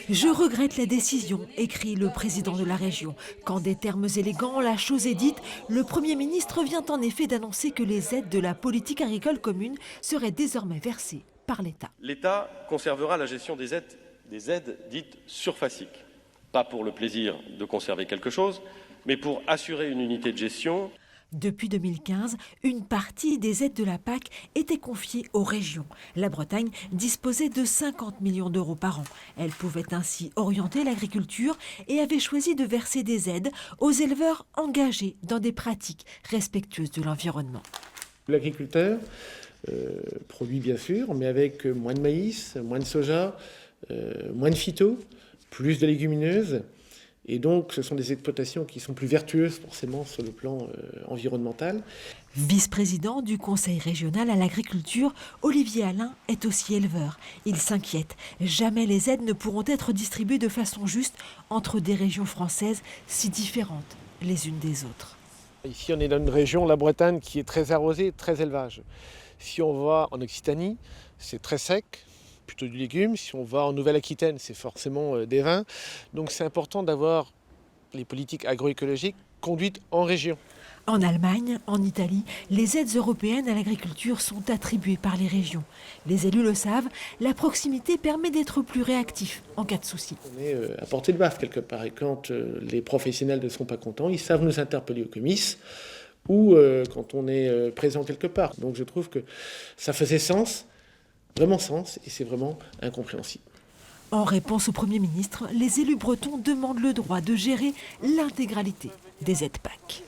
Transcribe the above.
Je regrette la décision, écrit le président de la région. Qu'en des termes élégants, la chose est dite, le Premier ministre vient en effet d'annoncer que les aides de la politique agricole commune seraient désormais versées par l'État. L'État conservera la gestion des aides dites surfaciques. Pas pour le plaisir de conserver quelque chose, mais pour assurer une unité de gestion. Depuis 2015, une partie des aides de la PAC était confiée aux régions. La Bretagne disposait de 50 millions d'euros par an. Elle pouvait ainsi orienter l'agriculture et avait choisi de verser des aides aux éleveurs engagés dans des pratiques respectueuses de l'environnement. L'agriculteur produit bien sûr, mais avec moins de maïs, moins de soja, moins de phyto, plus de légumineuses. Et donc, ce sont des exploitations qui sont plus vertueuses forcément sur le plan environnemental. Vice-président du Conseil régional à l'agriculture, Olivier Alain est aussi éleveur. Il s'inquiète. Jamais les aides ne pourront être distribuées de façon juste entre des régions françaises si différentes les unes des autres. Ici, on est dans une région, la Bretagne, qui est très arrosée, très élevage. Si on va en Occitanie, c'est très sec, plutôt du légume. Si on va en Nouvelle-Aquitaine, c'est forcément des vins. Donc c'est important d'avoir les politiques agroécologiques conduites en région. En Allemagne, en Italie, les aides européennes à l'agriculture sont attribuées par les régions. Les élus le savent, la proximité permet d'être plus réactif en cas de souci. On est à portée de baffe quelque part. Et quand les professionnels ne sont pas contents, ils savent nous interpeller au comice ou quand on est présent quelque part. Donc je trouve que ça faisait sens. Vraiment sens, et c'est vraiment incompréhensible. En réponse au Premier ministre, les élus bretons demandent le droit de gérer l'intégralité des aides PAC.